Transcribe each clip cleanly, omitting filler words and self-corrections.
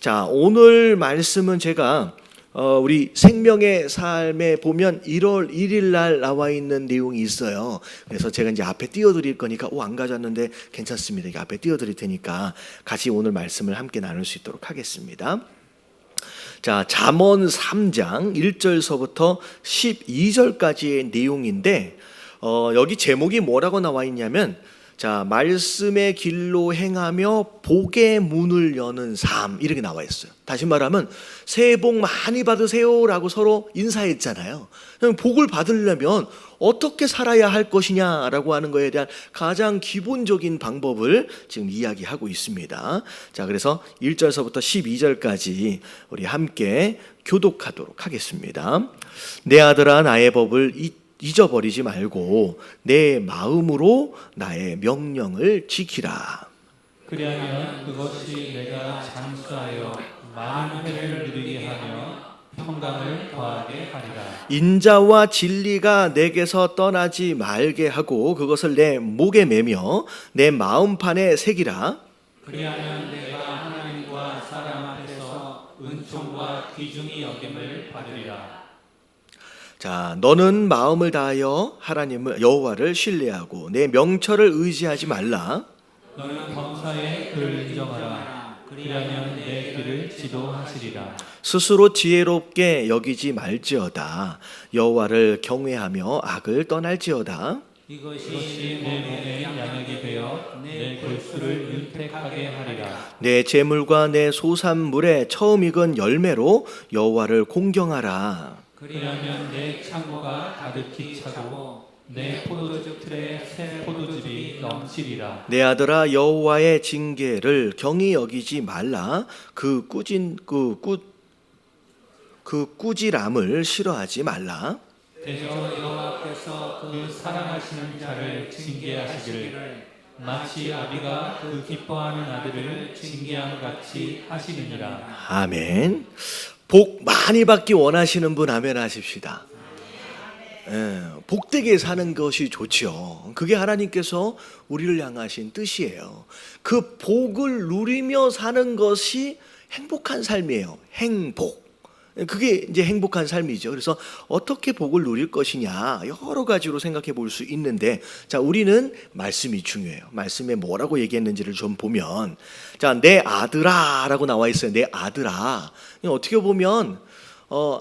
자, 오늘 말씀은 제가 우리 생명의 삶에 보면 1월 1일 날 나와 있는 내용이 있어요. 그래서 제가 이제 앞에 띄워드릴 거니까 안 가져왔는데 괜찮습니다. 이게 앞에 띄워드릴 테니까 같이 오늘 말씀을 함께 나눌 수 있도록 하겠습니다. 자, 잠언 3장 1절서부터 12절까지의 내용인데 여기 제목이 뭐라고 나와 있냐면 자, 말씀의 길로 행하며 복의 문을 여는 삶, 이렇게 나와 있어요. 다시 말하면 새해 복 많이 받으세요라고 서로 인사했잖아요. 복을 받으려면 어떻게 살아야 할 것이냐라고 하는 것에 대한 가장 기본적인 방법을 지금 이야기하고 있습니다. 자, 그래서 1절서부터 12절까지 우리 함께 교독하도록 하겠습니다. 내 아들아, 나의 법을 잊어버리지 말고 내 마음으로 나의 명령을 지키라. 그리하면 그것이 내가 장수하여 많은 회를 누리게 하며 평강을 더하게 하리라. 인자와 진리가 내게서 떠나지 말게 하고 그것을 내 목에 매며 내 마음판에 새기라. 그리하면 내가 하나님과 사람 앞에서 은총과 귀중히 여김을 받으리라. 자, 너는 마음을 다하여 하나님을 여호와를 신뢰하고 내 명철을 의지하지 말라. 너는 범사에 그를 인정하라. 그리하면 내 길을 지도하시리라. 스스로 지혜롭게 여기지 말지어다. 여호와를 경외하며 악을 떠날지어다. 이것이 내 몸의 양육이 되어 내 골수를 윤택하게 하리라. 내 재물과 내 소산물의 처음 익은 열매로 여호와를 공경하라. 그리하면 내 창고가 가득히 차고 내 포도즙 틀에 새 포도즙이 넘치리라. 내 아들아, 여호와의 징계를 경히 여기지 말라. 그 꾸지람을 싫어하지 말라. 대저 여호와께서 그 사랑하시는 자를 징계하시기를 마치 아비가 그 기뻐하는 아들을 징계함 같이 하시느니라. 아멘. 복 많이 받기 원하시는 분 아멘 하십시다. 복되게 사는 것이 좋지요. 그게 하나님께서 우리를 향하신 뜻이에요. 그 복을 누리며 사는 것이 행복한 삶이에요. 행복. 그게 이제 행복한 삶이죠. 그래서 어떻게 복을 누릴 것이냐 여러 가지로 생각해 볼 수 있는데, 자, 우리는 말씀이 중요해요. 말씀에 뭐라고 얘기했는지를 좀 보면, 자, 내 아들아라고 나와 있어요. 내 아들아. 어떻게 보면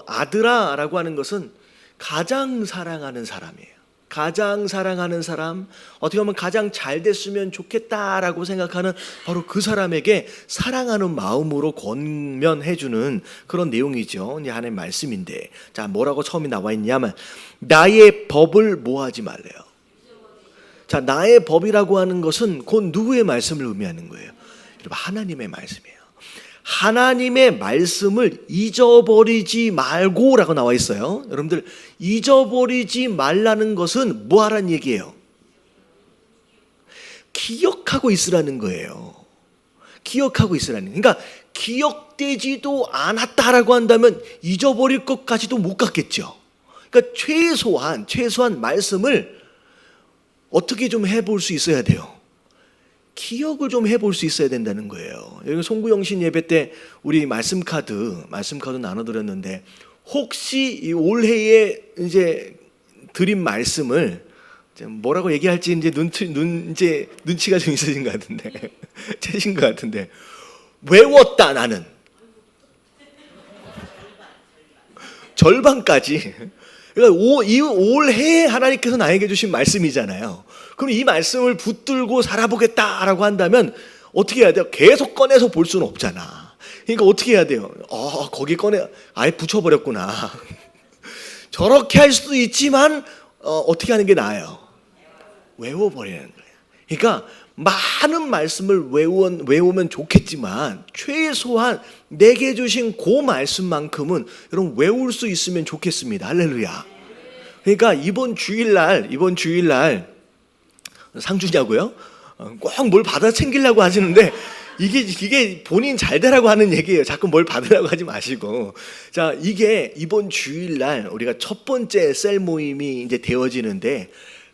아들아라고 하는 것은 가장 사랑하는 사람이에요. 가장 사랑하는 사람, 어떻게 보면 가장 잘 됐으면 좋겠다라고 생각하는 바로 그 사람에게 사랑하는 마음으로 권면해주는 그런 내용이죠. 이제 하나님의 말씀인데, 자, 뭐라고 처음에 나와 있냐면 나의 법을 뭐하지 말래요. 자, 나의 법이라고 하는 것은 곧 누구의 말씀을 의미하는 거예요? 여러분, 하나님의 말씀이에요. 하나님의 말씀을 잊어버리지 말고 라고 나와 있어요. 여러분들, 잊어버리지 말라는 것은 뭐 하라는 얘기예요? 기억하고 있으라는 거예요. 기억하고 있으라는. 그러니까 기억되지도 않았다라고 한다면 잊어버릴 것까지도 못 갔겠죠. 그러니까 최소한 말씀을 어떻게 좀 해볼 수 있어야 돼요. 기억을 좀 해볼 수 있어야 된다는 거예요. 여기 송구영신 예배 때 우리 말씀 카드 나눠드렸는데, 혹시 이 올해에 이제 드린 말씀을 뭐라고 얘기할지 이제 눈치가 좀 있으신 것 같은데, 채신 것 같은데, 외웠다 나는 절반까지. 그러니까 이 올해 하나님께서 나에게 주신 말씀이잖아요. 그럼 이 말씀을 붙들고 살아보겠다라고 한다면 어떻게 해야 돼요? 계속 꺼내서 볼 수는 없잖아. 그러니까 어떻게 해야 돼요? 거기 아예 붙여버렸구나. 저렇게 할 수도 있지만 어떻게 하는 게 나아요? 외워버리는 거예요. 그러니까 많은 말씀을 외우면 좋겠지만 최소한 내게 주신 그 말씀만큼은 여러분 외울 수 있으면 좋겠습니다. 할렐루야. 그러니까 이번 주일날 상주냐고요? 꼭 뭘 받아 챙기려고 하시는데 이게 본인 잘 되라고 하는 얘기예요. 자꾸 뭘 받으라고 하지 마시고. 자, 이게 이번 주일날 우리가 첫 번째 셀 모임이 이제 되어지는데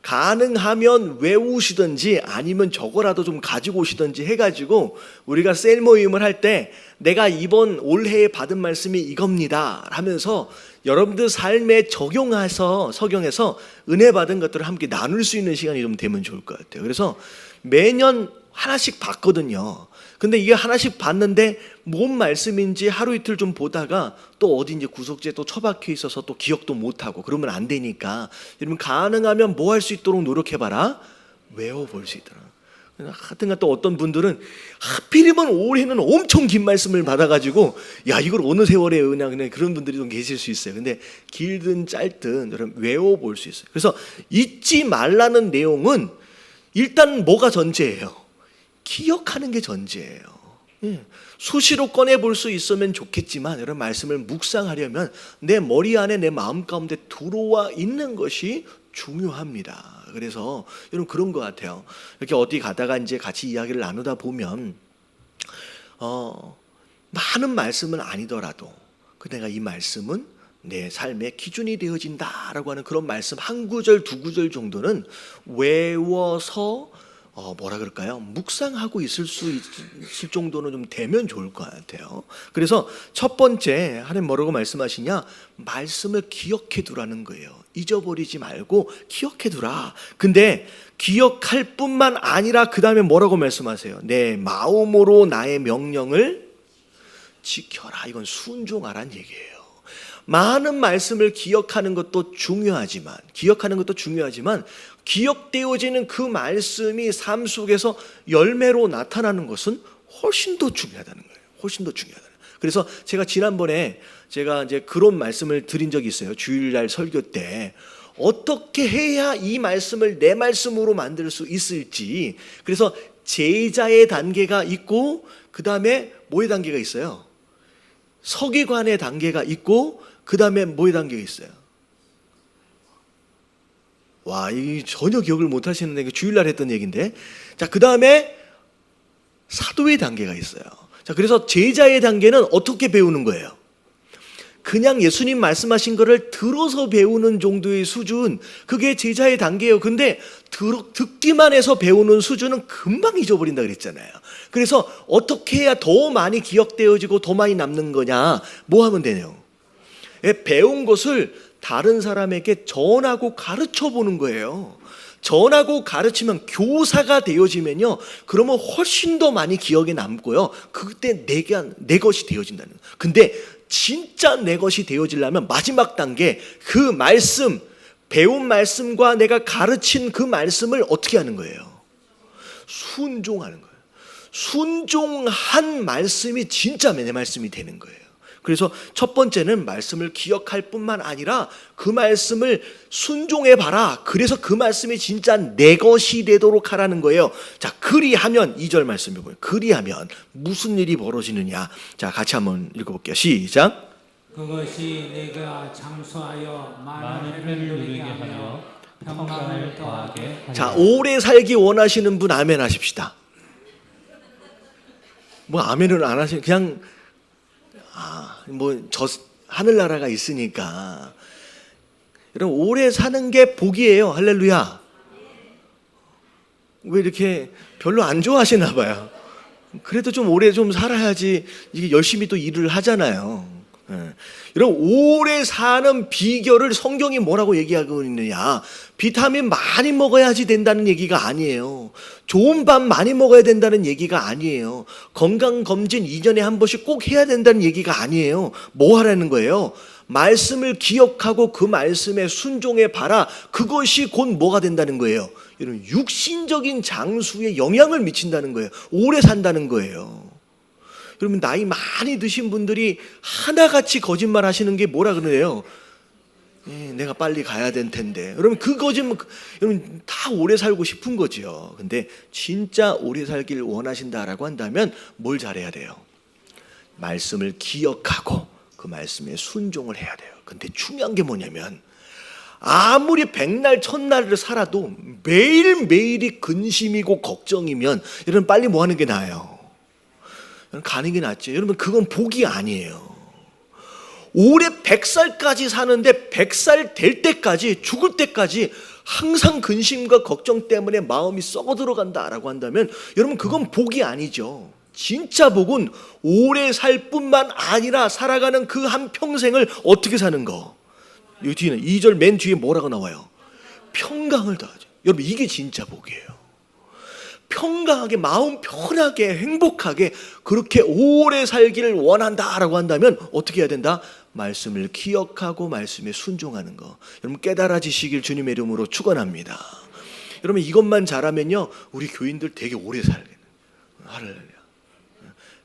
가능하면 외우시든지 아니면 저거라도 좀 가지고 오시든지 해가지고 우리가 셀 모임을 할 때 내가 이번 올해에 받은 말씀이 이겁니다 하면서 여러분들 삶에 적용해서 석용해서 은혜 받은 것들을 함께 나눌 수 있는 시간이 좀 되면 좋을 것 같아요. 그래서 매년 하나씩 봤거든요. 근데 이게 하나씩 봤는데 뭔 말씀인지 하루 이틀 좀 보다가 또 어디 이제 구석지에 또 처박혀 있어서 또 기억도 못하고 그러면 안 되니까 여러분 가능하면 뭐 할 수 있도록 노력해봐라. 외워볼 수 있도록. 하여튼간 또 어떤 분들은 하필이면 올해는 엄청 긴 말씀을 받아가지고 야 이걸 어느 세월에 그냥 그런 분들이 좀 계실 수 있어요. 근데 길든 짧든 여러분 외워볼 수 있어요. 그래서 잊지 말라는 내용은 일단 뭐가 전제예요? 기억하는 게 전제예요. 수시로 꺼내볼 수 있으면 좋겠지만 여러분 말씀을 묵상하려면 내 머리 안에 내 마음 가운데 들어와 있는 것이 중요합니다. 그래서 여러분 그런 것 같아요. 이렇게 어디 가다가 이제 같이 이야기를 나누다 보면 많은 말씀은 아니더라도 내가 이 말씀은 내 삶의 기준이 되어진다라고 하는 그런 말씀 한 구절 두 구절 정도는 외워서 뭐라 그럴까요? 묵상하고 있을 수 있을 정도는 좀 되면 좋을 것 같아요. 그래서 첫 번째 하나님 뭐라고 말씀하시냐? 말씀을 기억해 두라는 거예요. 잊어버리지 말고 기억해 두라. 근데 기억할 뿐만 아니라 그 다음에 뭐라고 말씀하세요? 내 마음으로 나의 명령을 지켜라. 이건 순종하란 얘기예요. 많은 말씀을 기억하는 것도 중요하지만 기억되어지는 그 말씀이 삶 속에서 열매로 나타나는 것은 훨씬 더 중요하다는 거예요. 훨씬 더 중요하다는 거예요. 그래서 제가 지난번에 제가 이제 그런 말씀을 드린 적이 있어요. 주일날 설교 때 어떻게 해야 이 말씀을 내 말씀으로 만들 수 있을지. 그래서 제자의 단계가 있고 그 다음에 뭐의 단계가 있어요? 서기관의 단계가 있고 그 다음에 뭐의 단계가 있어요? 와, 이 전혀 기억을 못 하시는데 이거 주일날 했던 얘기인데. 자, 그 다음에 사도의 단계가 있어요. 자, 그래서 제자의 단계는 어떻게 배우는 거예요? 그냥 예수님 말씀하신 거를 들어서 배우는 정도의 수준, 그게 제자의 단계예요. 근데 듣기만 해서 배우는 수준은 금방 잊어버린다 그랬잖아요. 그래서 어떻게 해야 더 많이 기억되어지고 더 많이 남는 거냐? 뭐 하면 되냐요? 배운 것을 다른 사람에게 전하고 가르쳐 보는 거예요. 전하고 가르치면 교사가 되어지면요, 그러면 훨씬 더 많이 기억에 남고요. 그때 내 것이 되어진다는 거예요. 근데 진짜 내 것이 되어지려면 마지막 단계, 그 말씀, 배운 말씀과 내가 가르친 그 말씀을 어떻게 하는 거예요? 순종하는 거예요. 순종한 말씀이 진짜 내 말씀이 되는 거예요. 그래서 첫 번째는 말씀을 기억할 뿐만 아니라 그 말씀을 순종해 봐라. 그래서 그 말씀이 진짜 내 것이 되도록 하라는 거예요. 자, 그리하면 2절 말씀이 뭐예요? 그리하면 무슨 일이 벌어지느냐? 자, 같이 한번 읽어볼게요. 시작. 그것이 내가 장수하여 만회를 누리게 하며 평강을 더하게 하리라. 자, 오래 살기 원하시는 분 아멘 하십시다. 뭐 아멘을 안 하시는 그냥 뭐 저 하늘나라가 있으니까. 여러분 오래 사는 게 복이에요. 할렐루야. 왜 이렇게 별로 안 좋아하시나 봐요. 그래도 좀 오래 좀 살아야지 이게 열심히 또 일을 하잖아요. 여러분 오래 사는 비결을 성경이 뭐라고 얘기하고 있느냐? 비타민 많이 먹어야지 된다는 얘기가 아니에요. 좋은 밥 많이 먹어야 된다는 얘기가 아니에요. 건강검진 2년에 한 번씩 꼭 해야 된다는 얘기가 아니에요. 뭐 하라는 거예요? 말씀을 기억하고 그 말씀에 순종해 봐라. 그것이 곧 뭐가 된다는 거예요? 여러분 육신적인 장수에 영향을 미친다는 거예요. 오래 산다는 거예요. 여러분 나이 많이 드신 분들이 하나같이 거짓말 하시는 게 뭐라 그러네요. 내가 빨리 가야 될 텐데. 여러분 그 거짓말, 여러분 다 오래 살고 싶은 거죠. 근데 진짜 오래 살길 원하신다라고 한다면 뭘 잘해야 돼요? 말씀을 기억하고 그 말씀에 순종을 해야 돼요. 근데 중요한 게 뭐냐면 아무리 백날 천날을 살아도 매일매일이 근심이고 걱정이면 여러분 빨리 뭐 하는 게 나아요? 가는 게 낫죠. 여러분 그건 복이 아니에요. 올해 100살까지 사는데 100살 될 때까지, 죽을 때까지 항상 근심과 걱정 때문에 마음이 썩어 들어간다라고 한다면 여러분, 그건 복이 아니죠. 진짜 복은 오래 살 뿐만 아니라 살아가는 그 한 평생을 어떻게 사는 거. 여기 뒤에는 2절 맨 뒤에 뭐라고 나와요? 평강을 더하죠. 여러분, 이게 진짜 복이에요. 평강하게, 마음 편하게, 행복하게 그렇게 오래 살기를 원한다라고 한다면 어떻게 해야 된다? 말씀을 기억하고 말씀에 순종하는 거. 여러분, 깨달아지시길 주님의 이름으로 축원합니다. 여러분, 이것만 잘하면요, 우리 교인들 되게 오래 살겠네. 할렐루야.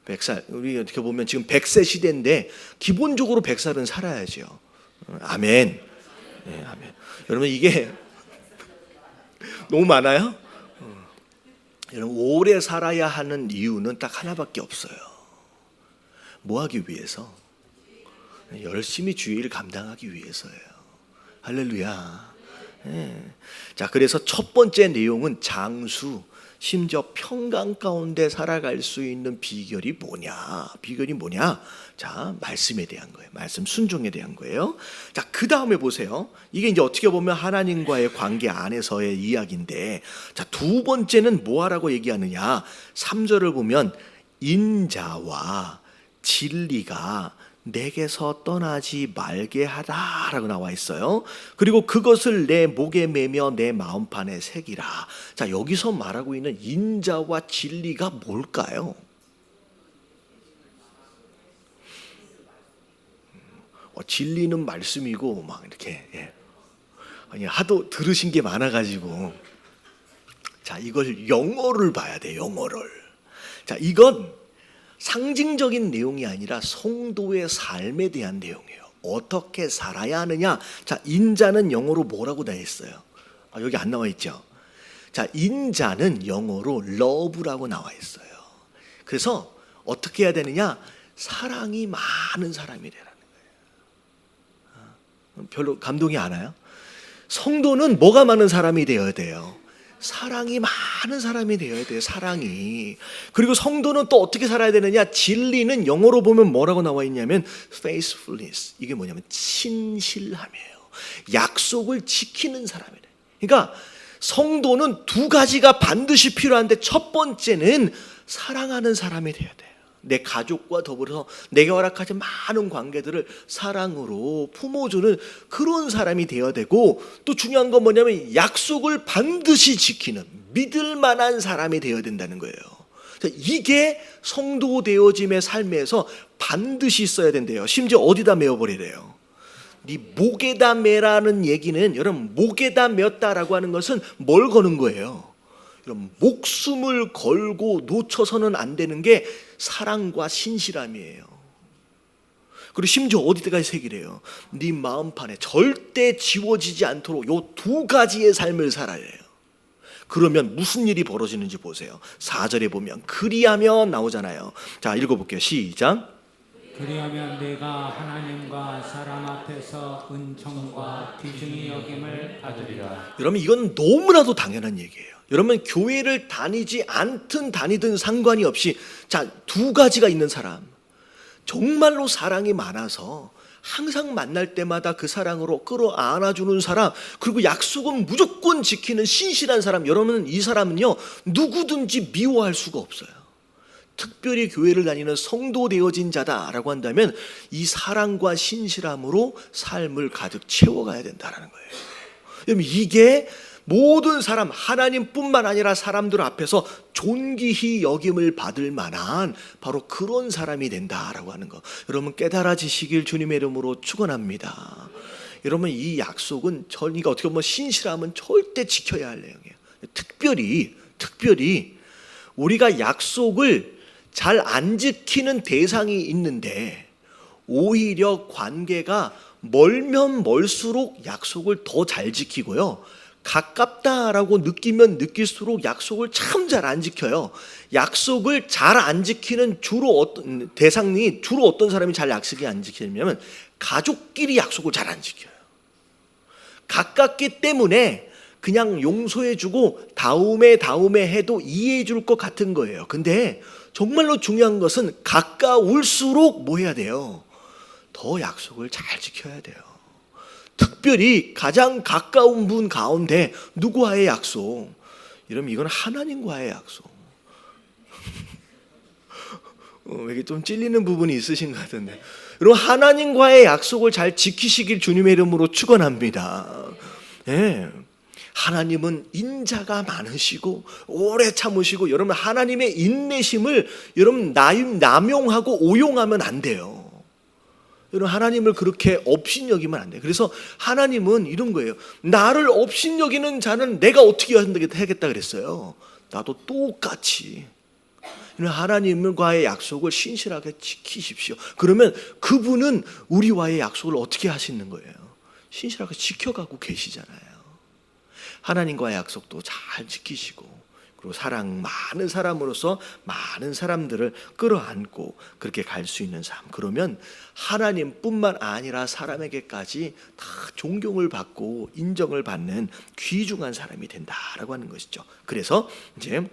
100살, 우리 어떻게 보면 지금 100세 시대인데 기본적으로 100살은 살아야죠. 아멘. 네, 아멘. 여러분, 이게 너무 많아요? 여러분, 오래 살아야 하는 이유는 딱 하나밖에 없어요. 뭐 하기 위해서? 열심히 주의 일 감당하기 위해서예요. 할렐루야. 네. 자, 그래서 첫 번째 내용은 장수, 심지어 평강 가운데 살아갈 수 있는 비결이 뭐냐? 비결이 뭐냐? 자, 말씀에 대한 거예요. 말씀 순종에 대한 거예요. 자, 그 다음에 보세요. 이게 이제 어떻게 보면 하나님과의 관계 안에서의 이야기인데, 자, 두 번째는 뭐 하라고 얘기하느냐? 3절을 보면 인자와 진리가 내게서 떠나지 말게 하다라고 나와 있어요. 그리고 그것을 내 목에 매며 내 마음판에 새기라. 자, 여기서 말하고 있는 인자와 진리가 뭘까요? 진리는 말씀이고 막 이렇게, 아니, 하도 들으신 게 많아가지고, 자, 이걸 영어를 봐야 돼. 영어를. 자, 이건 상징적인 내용이 아니라 성도의 삶에 대한 내용이에요. 어떻게 살아야 하느냐? 자, 인자는 영어로 뭐라고 돼 있어요? 여기 안 나와 있죠? 자, 인자는 영어로 love라고 나와 있어요. 그래서 어떻게 해야 되느냐? 사랑이 많은 사람이 되라는 거예요. 별로 감동이 안 와요? 성도는 뭐가 많은 사람이 되어야 돼요? 사랑이 많은 사람이 되어야 돼요. 사랑이. 그리고 성도는 또 어떻게 살아야 되느냐? 진리는 영어로 보면 뭐라고 나와 있냐면 faithfulness. 이게 뭐냐면 신실함이에요. 약속을 지키는 사람이래. 그러니까 성도는 두 가지가 반드시 필요한데, 첫 번째는 사랑하는 사람이 되어야 돼요. 내 가족과 더불어서 내가 허락하지 많은 관계들을 사랑으로 품어주는 그런 사람이 되어야 되고, 또 중요한 건 뭐냐면 약속을 반드시 지키는 믿을 만한 사람이 되어야 된다는 거예요. 이게 성도 되어짐의 삶에서 반드시 있어야 된대요. 심지어 어디다 메어버리래요? 네 목에다 매라는 얘기는, 여러분, 목에다 메었다라고 하는 것은 뭘 거는 거예요? 여러분, 목숨을 걸고 놓쳐서는 안 되는 게 사랑과 신실함이에요. 그리고 심지어 어디까지 새기래요? 네 마음판에 절대 지워지지 않도록 요 두 가지의 삶을 살아야 해요. 그러면 무슨 일이 벌어지는지 보세요. 4절에 보면 그리하면 나오잖아요. 자, 읽어볼게요. 시작. 그리하면 내가 하나님과 사람 앞에서 은총과 귀중히 여김을 받으리라. 여러분, 이건 너무나도 당연한 얘기예요. 여러분, 교회를 다니지 않든 다니든 상관이 없이, 자, 두 가지가 있는 사람, 정말로 사랑이 많아서 항상 만날 때마다 그 사랑으로 끌어안아주는 사람, 그리고 약속은 무조건 지키는 신실한 사람. 여러분, 이 사람은요, 누구든지 미워할 수가 없어요. 특별히 교회를 다니는 성도 되어진 자다라고 한다면 이 사랑과 신실함으로 삶을 가득 채워가야 된다는 거예요. 여러분, 이게 모든 사람, 하나님뿐만 아니라 사람들 앞에서 존귀히 여김을 받을 만한 바로 그런 사람이 된다라고 하는 거, 여러분 깨달아지시길 주님의 이름으로 축원합니다. 여러분, 이 약속은 그러니까 어떻게 보면 신실함은 절대 지켜야 할 내용이에요. 특별히 우리가 약속을 잘 안 지키는 대상이 있는데, 오히려 관계가 멀면 멀수록 약속을 더 잘 지키고요, 가깝다라고 느끼면 느낄수록 약속을 참 잘 안 지켜요. 약속을 잘 안 지키는 대상이 주로 어떤 사람이 잘 약속이 안 지키냐면 가족끼리 약속을 잘 안 지켜요. 가깝기 때문에 그냥 용서해주고 다음에 해도 이해해줄 것 같은 거예요. 근데 정말로 중요한 것은 가까울수록 뭐 해야 돼요? 더 약속을 잘 지켜야 돼요. 특별히 가장 가까운 분 가운데 누구와의 약속? 이러면 이건 하나님과의 약속. 이게 좀 찔리는 부분이 있으신 것 같은데, 여러분 하나님과의 약속을 잘 지키시길 주님의 이름으로 축원합니다. 예. 하나님은 인자가 많으시고 오래 참으시고, 여러분 하나님의 인내심을 여러분 남용하고 오용하면 안 돼요. 여러분 하나님을 그렇게 업신여기면 안 돼요. 그래서 하나님은 이런 거예요. 나를 업신여기는 자는 내가 어떻게 하겠다 그랬어요. 나도 똑같이. 하나님과의 약속을 신실하게 지키십시오. 그러면 그분은 우리와의 약속을 어떻게 하시는 거예요? 신실하게 지켜가고 계시잖아요. 하나님과의 약속도 잘 지키시고, 그리고 사랑 많은 사람으로서 많은 사람들을 끌어안고 그렇게 갈 수 있는 삶. 그러면 하나님뿐만 아니라 사람에게까지 다 존경을 받고 인정을 받는 귀중한 사람이 된다라고 하는 것이죠. 그래서 이제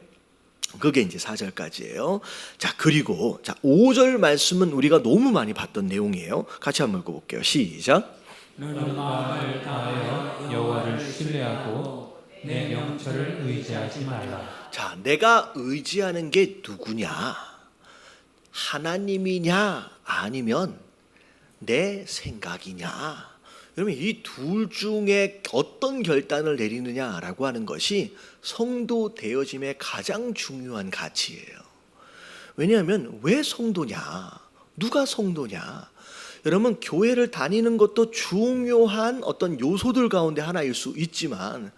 그게 이제 4절까지예요. 자, 그리고 5절 말씀은 우리가 너무 많이 봤던 내용이에요. 같이 한번 읽어볼게요. 시작. 너는 마음을 다하여 여호와를 신뢰하고 내 명철을 의지하지 말라. 자, 내가 의지하는 게 누구냐? 하나님이냐? 아니면 내 생각이냐? 그러면 이 둘 중에 어떤 결단을 내리느냐라고 하는 것이 성도 되어짐의 가장 중요한 가치예요. 왜냐하면 왜 성도냐? 누가 성도냐? 여러분 교회를 다니는 것도 중요한 어떤 요소들 가운데 하나일 수 있지만,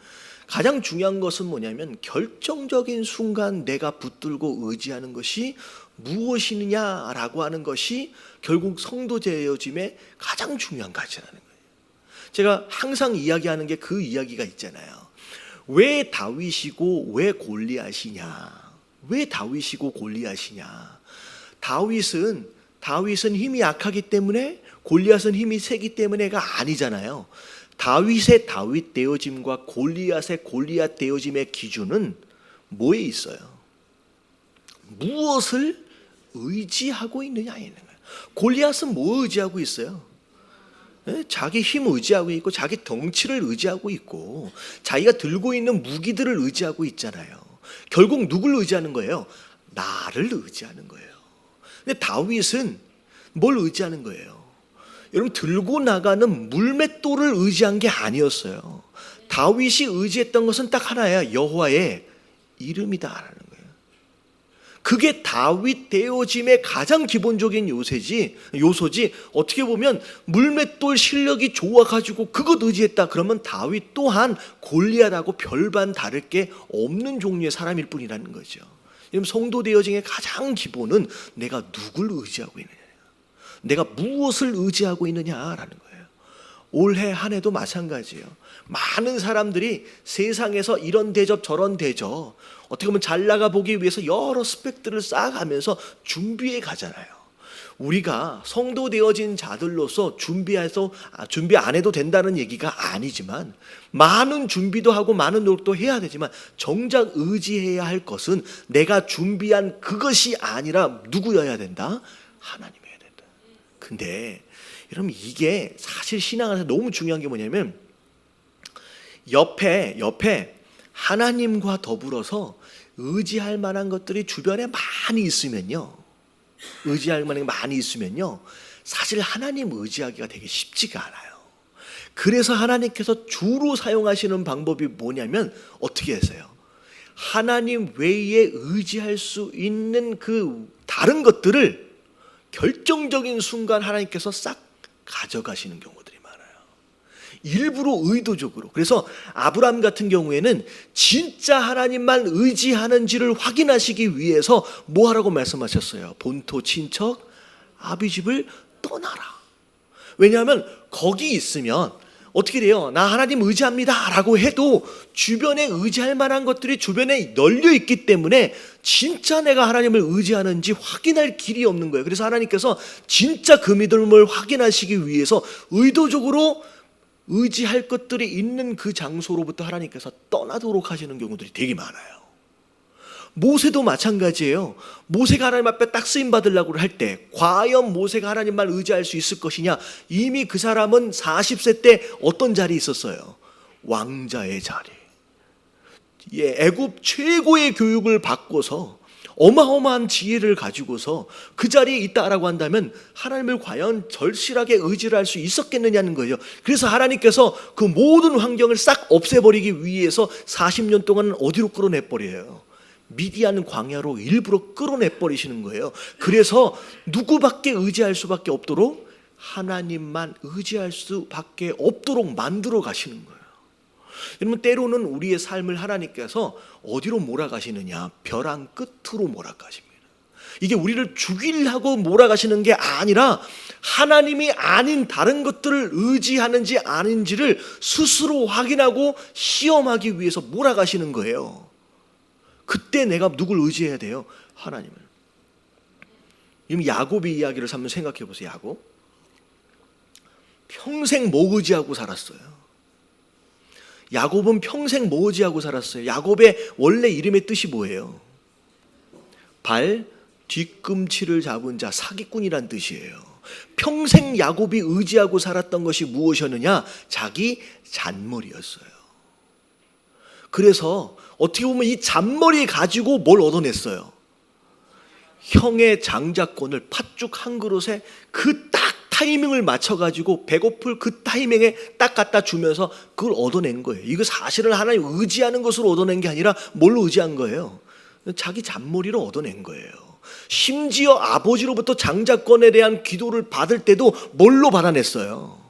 가장 중요한 것은 뭐냐면 결정적인 순간 내가 붙들고 의지하는 것이 무엇이느냐라고 하는 것이 결국 성도 되어짐의 가장 중요한 가치라는 거예요. 제가 항상 이야기하는 게 그 이야기가 있잖아요. 왜 다윗이고 왜 골리앗이냐? 왜 다윗이고 골리앗이냐? 다윗은 힘이 약하기 때문에, 골리앗은 힘이 세기 때문에가 아니잖아요. 다윗의 다윗 되어짐과 골리앗의 골리앗 되어짐의 기준은 뭐에 있어요? 무엇을 의지하고 있느냐에 있는 거예요. 골리앗은 뭐 의지하고 있어요? 자기 힘 의지하고 있고, 자기 덩치를 의지하고 있고, 자기가 들고 있는 무기들을 의지하고 있잖아요. 결국 누굴 의지하는 거예요? 나를 의지하는 거예요. 근데 다윗은 뭘 의지하는 거예요? 여러분 들고 나가는 물맷돌을 의지한 게 아니었어요. 다윗이 의지했던 것은 딱 하나야. 여호와의 이름이다라는 거예요. 그게 다윗 되어짐의 가장 기본적인 요소지. 어떻게 보면 물맷돌 실력이 좋아가지고 그것 의지했다 그러면 다윗 또한 골리앗하고 별반 다를 게 없는 종류의 사람일 뿐이라는 거죠. 성도 되어짐의 가장 기본은 내가 누굴 의지하고 있느냐, 내가 무엇을 의지하고 있느냐라는 거예요. 올해 한 해도 마찬가지예요. 많은 사람들이 세상에서 이런 대접 저런 대접, 어떻게 보면 잘 나가보기 위해서 여러 스펙들을 쌓아가면서 준비해 가잖아요. 우리가 성도 되어진 자들로서 준비 안 해도 된다는 얘기가 아니지만, 많은 준비도 하고 많은 노력도 해야 되지만, 정작 의지해야 할 것은 내가 준비한 그것이 아니라 누구여야 된다? 하나님이어야 된다. 근데 여러분 이게 사실 신앙에서 너무 중요한 게 뭐냐면, 옆에 하나님과 더불어서 의지할 만한 것들이 주변에 많이 있으면요, 사실 하나님 의지하기가 되게 쉽지가 않아요. 그래서 하나님께서 주로 사용하시는 방법이 뭐냐면 어떻게 하세요? 하나님 외에 의지할 수 있는 그 다른 것들을 결정적인 순간 하나님께서 싹 가져가시는 경우들이 많아요. 일부러 의도적으로. 그래서 아브라함 같은 경우에는 진짜 하나님만 의지하는지를 확인하시기 위해서 뭐 하라고 말씀하셨어요? 본토 친척 아비집을 떠나라. 왜냐하면 거기 있으면 어떻게 돼요? 나 하나님 의지합니다 라고 해도 주변에 의지할 만한 것들이 주변에 널려 있기 때문에 진짜 내가 하나님을 의지하는지 확인할 길이 없는 거예요. 그래서 하나님께서 진짜 그 믿음을 확인하시기 위해서 의도적으로 의지할 것들이 있는 그 장소로부터 하나님께서 떠나도록 하시는 경우들이 되게 많아요. 모세도 마찬가지예요. 모세가 하나님 앞에 딱 쓰임 받으려고 할 때 과연 모세가 하나님만 의지할 수 있을 것이냐? 이미 그 사람은 40세 때 어떤 자리에 있었어요? 왕자의 자리. 애굽 최고의 교육을 받고서 어마어마한 지혜를 가지고서 그 자리에 있다라고 한다면 하나님을 과연 절실하게 의지를 할 수 있었겠느냐는 거예요. 그래서 하나님께서 그 모든 환경을 싹 없애버리기 위해서 40년 동안 어디로 끌어내버려요? 미디안 광야로 일부러 끌어내버리시는 거예요. 그래서 누구밖에 의지할 수밖에 없도록 하나님만 의지할 수밖에 없도록 만들어 가시는 거예요. 여러분, 때로는 우리의 삶을 하나님께서 어디로 몰아가시느냐? 벼랑 끝으로 몰아가십니다. 이게 우리를 죽이려고 몰아가시는 게 아니라 하나님이 아닌 다른 것들을 의지하는지 아닌지를 스스로 확인하고 시험하기 위해서 몰아가시는 거예요. 그때 내가 누굴 의지해야 돼요? 하나님을. 지금 야곱의 이야기를 한번 생각해 보세요. 야곱 평생 뭐 의지하고 살았어요? 야곱은 평생 뭐 의지하고 살았어요? 야곱의 원래 이름의 뜻이 뭐예요? 발 뒤꿈치를 잡은 자, 사기꾼이란 뜻이에요. 평생 야곱이 의지하고 살았던 것이 무엇이었느냐? 자기 잔머리였어요. 그래서 어떻게 보면 이 잔머리 가지고 뭘 얻어냈어요? 형의 장자권을 팥죽 한 그릇에 그 딱 타이밍을 맞춰가지고 배고플 그 타이밍에 딱 갖다 주면서 그걸 얻어낸 거예요. 이거 사실은 하나님 의지하는 것으로 얻어낸 게 아니라 뭘로 의지한 거예요? 자기 잔머리로 얻어낸 거예요. 심지어 아버지로부터 장자권에 대한 기도를 받을 때도 뭘로 받아냈어요?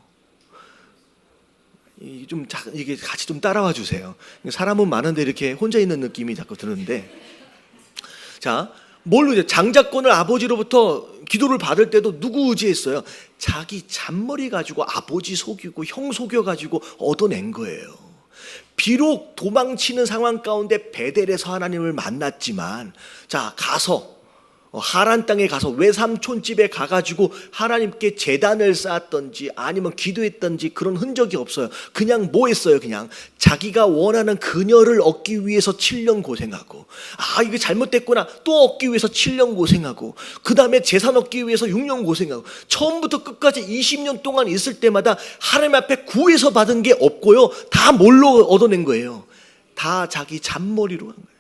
이게 같이 좀 따라와 주세요. 사람은 많은데 이렇게 혼자 있는 느낌이 자꾸 드는데, 자, 뭘로 이제 장자권을 아버지로부터 기도를 받을 때도 누구 의지했어요? 자기 잔머리 가지고 아버지 속이고 형 속여가지고 얻어낸 거예요. 비록 도망치는 상황 가운데 베델에서 하나님을 만났지만, 자, 가서 하란 땅에 가서 외삼촌 집에 가가지고 하나님께 제단을 쌓았던지 아니면 기도했던지 그런 흔적이 없어요. 그냥 뭐 했어요? 그냥 자기가 원하는 그녀를 얻기 위해서 7년 고생하고, 아 이게 잘못됐구나 또 얻기 위해서 7년 고생하고, 그 다음에 재산 얻기 위해서 6년 고생하고, 처음부터 끝까지 20년 동안 있을 때마다 하나님 앞에 구해서 받은 게 없고요, 다 뭘로 얻어낸 거예요? 다 자기 잔머리로 한 거예요.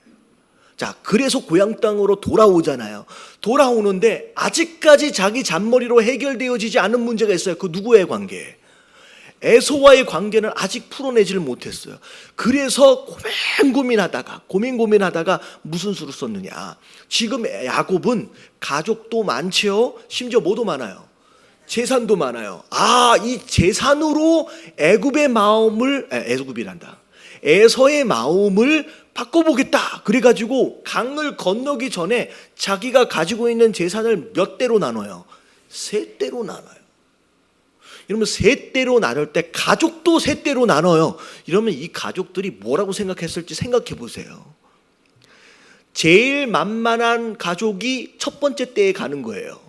자, 그래서 고향 땅으로 돌아오잖아요. 돌아오는데 아직까지 자기 잔머리로 해결되어지지 않은 문제가 있어요. 그 누구의 관계? 에서와의 관계는 아직 풀어내지를 못했어요. 그래서 고민하다가 무슨 수를 썼느냐? 지금 야곱은 가족도 많지요. 심지어 뭐도 많아요? 재산도 많아요. 아, 이 재산으로 에서의 마음을 바꿔보겠다. 그래가지고 강을 건너기 전에 자기가 가지고 있는 재산을 몇 대로 나눠요? 3대로 나눠요. 이러면 3대로 나눌 때 가족도 3대로 나눠요. 이러면 이 가족들이 뭐라고 생각했을지 생각해 보세요. 제일 만만한 가족이 첫 번째 때에 가는 거예요.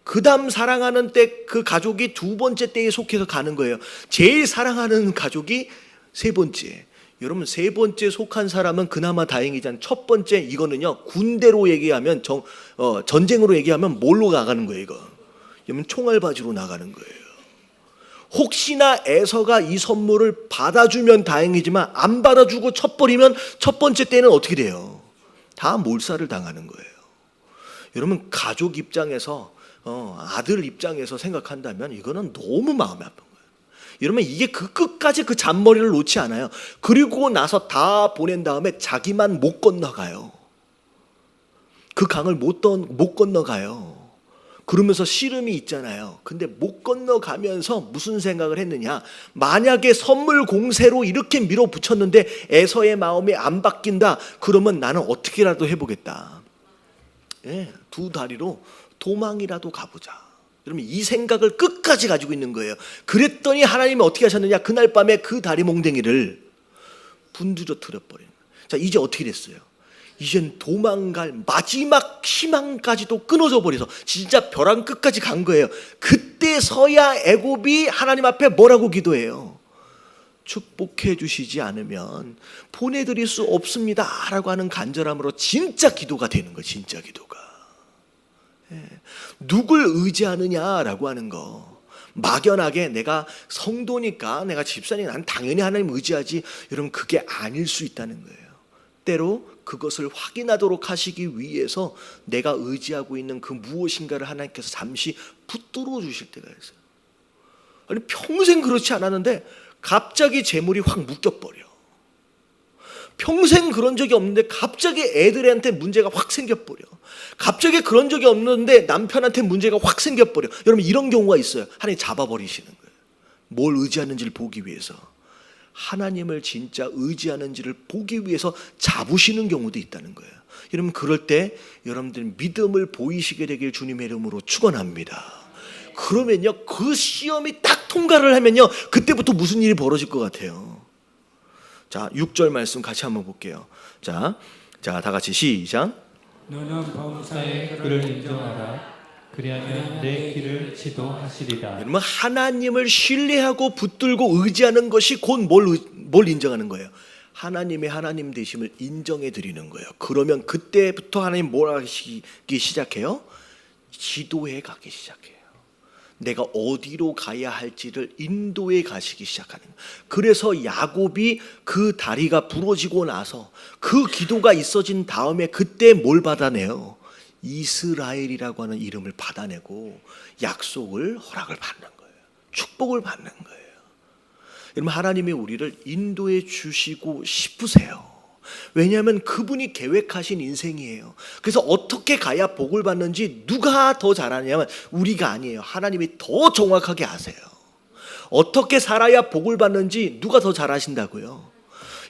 그 다음 사랑하는 때 그 가족이 두 번째 때에 속해서 가는 거예요. 제일 사랑하는 가족이 세 번째. 여러분, 세 번째 속한 사람은 그나마 다행이잖아요. 첫 번째 이거는요, 군대로 얘기하면 전쟁으로 얘기하면 뭘로 나가는 거예요? 이거 여러분, 총알바지로 나가는 거예요. 혹시나 에서가 이 선물을 받아주면 다행이지만 안 받아주고 쳐버리면 첫 번째 때는 어떻게 돼요? 다 몰살을 당하는 거예요. 여러분, 가족 입장에서 아들 입장에서 생각한다면 이거는 너무 마음이 아픈 거예요. 여러분, 이게 그 끝까지 그 잔머리를 놓지 않아요. 그리고 나서 다 보낸 다음에 자기만 못 건너가요. 그 강을 못 건너가요. 그러면서 씨름이 있잖아요. 근데 못 건너가면서 무슨 생각을 했느냐? 만약에 선물 공세로 이렇게 밀어붙였는데 에서의 마음이 안 바뀐다, 그러면 나는 어떻게라도 해보겠다. 두 다리로 도망이라도 가보자. 여러분, 이 생각을 끝까지 가지고 있는 거예요. 그랬더니 하나님이 어떻게 하셨느냐? 그날 밤에 그 다리 몽댕이를 분두져 버려요. 자, 이제 어떻게 됐어요? 이젠 도망갈 마지막 희망까지도 끊어져 버려서 진짜 벼랑 끝까지 간 거예요. 그때서야 애굽이 하나님 앞에 뭐라고 기도해요? 축복해 주시지 않으면 보내드릴 수 없습니다 라고 하는 간절함으로 진짜 기도가 되는 거예요. 진짜 기도가. 누굴 의지하느냐라고 하는 거, 막연하게 내가 성도니까, 내가 집사니까 난 당연히 하나님 의지하지, 여러분 그게 아닐 수 있다는 거예요. 때로 그것을 확인하도록 하시기 위해서 내가 의지하고 있는 그 무엇인가를 하나님께서 잠시 붙들어 주실 때가 있어요. 아니 평생 그렇지 않았는데 갑자기 재물이 확 묶여버려. 평생 그런 적이 없는데 갑자기 애들한테 문제가 확 생겨버려. 갑자기 그런 적이 없는데 남편한테 문제가 확 생겨버려. 여러분 이런 경우가 있어요. 하나님 잡아버리시는 거예요. 뭘 의지하는지를 보기 위해서, 하나님을 진짜 의지하는지를 보기 위해서 잡으시는 경우도 있다는 거예요. 여러분 그럴 때 여러분들 믿음을 보이시게 되길 주님의 이름으로 축원합니다. 그러면요 그 시험이 딱 통과를 하면요 그때부터 무슨 일이 벌어질 것 같아요. 자 6절 말씀 같이 한번 볼게요. 자 다 같이 시작. 너는 범사에 그를 인정하라. 그리하면 내 길을 지도하시리라. 여러분 하나님을 신뢰하고 붙들고 의지하는 것이 곧 뭘 인정하는 거예요? 하나님의 하나님 되심을 인정해 드리는 거예요. 그러면 그때부터 하나님 뭘 하시기 시작해요? 지도해 가기 시작해요. 내가 어디로 가야 할지를 인도해 가시기 시작하는 거예요. 그래서 야곱이 그 다리가 부러지고 나서 그 기도가 있어진 다음에 그때 뭘 받아내요? 이스라엘이라고 하는 이름을 받아내고 약속을, 허락을 받는 거예요. 축복을 받는 거예요. 여러분 하나님이 우리를 인도해 주시고 싶으세요. 왜냐하면 그분이 계획하신 인생이에요. 그래서 어떻게 가야 복을 받는지 누가 더 잘 아냐면 우리가 아니에요. 하나님이 더 정확하게 아세요. 어떻게 살아야 복을 받는지 누가 더 잘 아신다고요?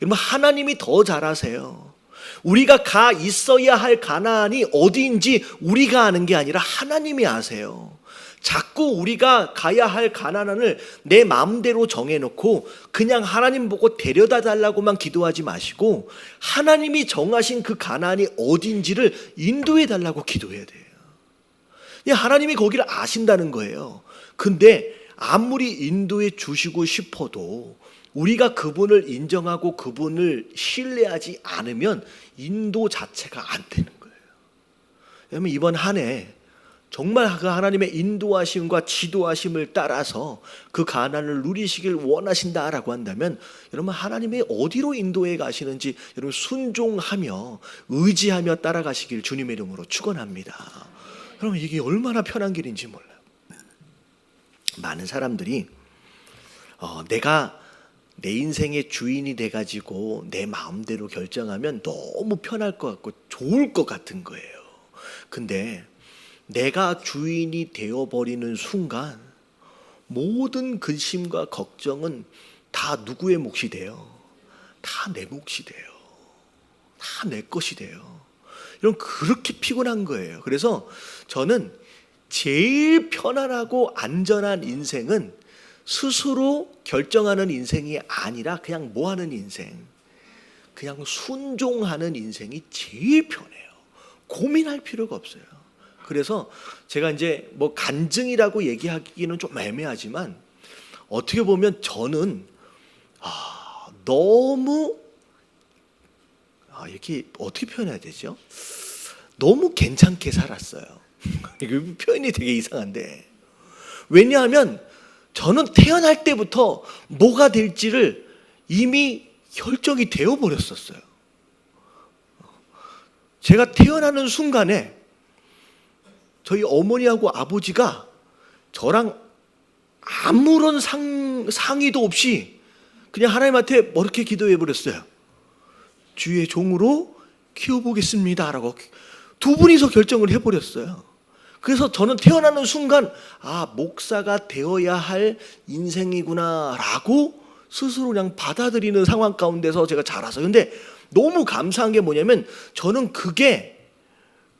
여러분 하나님이 더 잘 아세요. 우리가 가 있어야 할 가나안이 어디인지 우리가 아는 게 아니라 하나님이 아세요. 자꾸 우리가 가야 할 가나안을 내 마음대로 정해놓고 그냥 하나님 보고 데려다 달라고만 기도하지 마시고 하나님이 정하신 그 가나안이 어딘지를 인도해 달라고 기도해야 돼요. 하나님이 거기를 아신다는 거예요. 근데 아무리 인도해 주시고 싶어도 우리가 그분을 인정하고 그분을 신뢰하지 않으면 인도 자체가 안 되는 거예요. 여러분 이번 한 해 정말 그 하나님의 인도하심과 지도하심을 따라서 그 가나안을 누리시길 원하신다라고 한다면 여러분 하나님의 어디로 인도해 가시는지 여러분 순종하며 의지하며 따라가시길 주님의 이름으로 축원합니다. 여러분 이게 얼마나 편한 길인지 몰라요. 많은 사람들이 내가 내 인생의 주인이 돼가지고 내 마음대로 결정하면 너무 편할 것 같고 좋을 것 같은 거예요. 근데 내가 주인이 되어버리는 순간 모든 근심과 걱정은 다 누구의 몫이 돼요? 다 내 몫이 돼요. 다 내 것이 돼요. 이런 그렇게 피곤한 거예요. 그래서 저는 제일 편안하고 안전한 인생은 스스로 결정하는 인생이 아니라 그냥 뭐 하는 인생, 그냥 순종하는 인생이 제일 편해요. 고민할 필요가 없어요. 그래서 제가 이제 뭐 간증이라고 얘기하기는 좀 애매하지만 어떻게 보면 저는 너무 이렇게 어떻게 표현해야 되죠? 너무 괜찮게 살았어요. 이거 표현이 되게 이상한데 왜냐하면 저는 태어날 때부터 뭐가 될지를 이미 결정이 되어버렸었어요. 제가 태어나는 순간에 저희 어머니하고 아버지가 저랑 아무런 상의도 없이 그냥 하나님한테 이렇게 기도해 버렸어요. 주의 종으로 키워보겠습니다 라고 두 분이서 결정을 해버렸어요. 그래서 저는 태어나는 순간 목사가 되어야 할 인생이구나 라고 스스로 그냥 받아들이는 상황 가운데서 제가 자라서, 근데 너무 감사한 게 뭐냐면 저는 그게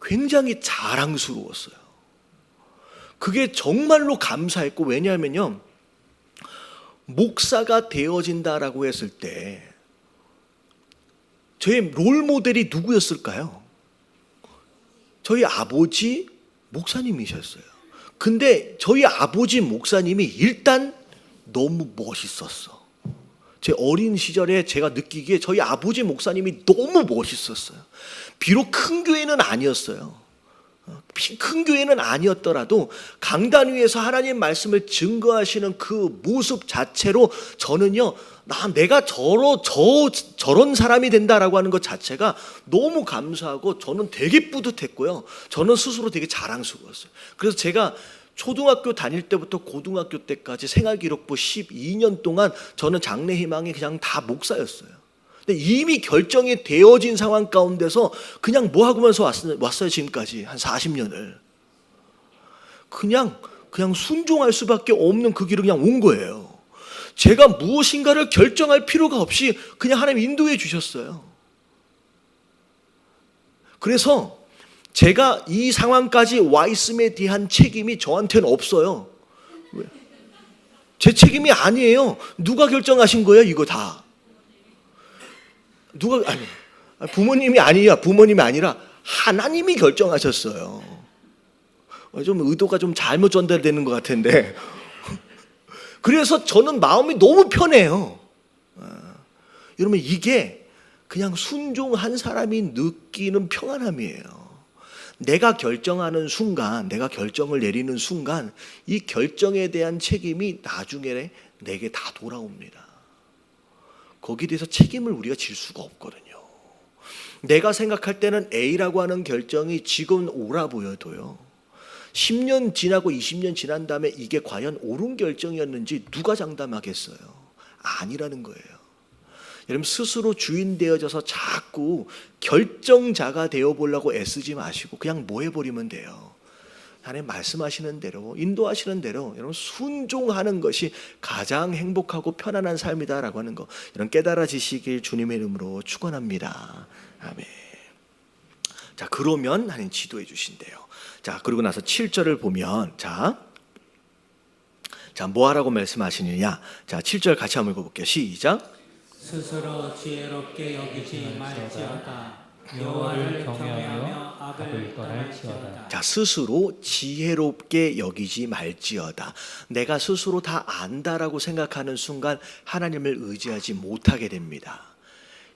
굉장히 자랑스러웠어요. 그게 정말로 감사했고, 왜냐하면요 목사가 되어진다라고 했을 때 저의 롤 모델이 누구였을까요? 저희 아버지 목사님이셨어요. 근데 저희 아버지 목사님이 일단 너무 멋있었어. 제 어린 시절에 제가 느끼기에 저희 아버지 목사님이 너무 멋있었어요. 비록 큰 교회는 아니었어요. 큰 교회는 아니었더라도 강단 위에서 하나님 말씀을 증거하시는 그 모습 자체로 저는요, 내가 저런 사람이 된다라고 하는 것 자체가 너무 감사하고 저는 되게 뿌듯했고요. 저는 스스로 되게 자랑스러웠어요. 그래서 제가 초등학교 다닐 때부터 고등학교 때까지 생활기록부 12년 동안 저는 장래희망이 그냥 다 목사였어요. 근데 이미 결정이 되어진 상황 가운데서 그냥 뭐 하고면서 왔어요. 지금까지 한 40년을 그냥 순종할 수밖에 없는 그 길을 그냥 온 거예요. 제가 무엇인가를 결정할 필요가 없이 그냥 하나님 인도해 주셨어요. 그래서 제가 이 상황까지 와 있음에 대한 책임이 저한테는 없어요. 왜? 제 책임이 아니에요. 누가 결정하신 거예요, 이거 다? 부모님이 아니라 하나님이 결정하셨어요. 좀 의도가 좀 잘못 전달되는 것 같은데. 그래서 저는 마음이 너무 편해요. 여러분, 이게 그냥 순종한 사람이 느끼는 평안함이에요. 내가 결정하는 순간, 내가 결정을 내리는 순간 이 결정에 대한 책임이 나중에 내게 다 돌아옵니다. 거기에 대해서 책임을 우리가 질 수가 없거든요. 내가 생각할 때는 A라고 하는 결정이 지금 옳아 보여도요, 10년 지나고 20년 지난 다음에 이게 과연 옳은 결정이었는지 누가 장담하겠어요? 아니라는 거예요. 여러분, 스스로 주인 되어져서 자꾸 결정자가 되어보려고 애쓰지 마시고 그냥 뭐 해버리면 돼요. 하나님 말씀하시는 대로, 인도하시는 대로 여러분 순종하는 것이 가장 행복하고 편안한 삶이다라고 하는 거, 이런 깨달아지시길 주님의 이름으로 축원합니다. 아멘. 자, 그러면 하나님 지도해 주신대요. 자, 그리고 나서 7절을 보면 자, 뭐 하라고 말씀하시느냐. 자, 7절 같이 한번 읽어볼게요. 시작. 스스로 지혜롭게 여기지 말지어다. 여호와를 경외하며 악을 떠날지어다. 자, 스스로 지혜롭게 여기지 말지어다. 내가 스스로 다 안다라고 생각하는 순간 하나님을 의지하지 못하게 됩니다.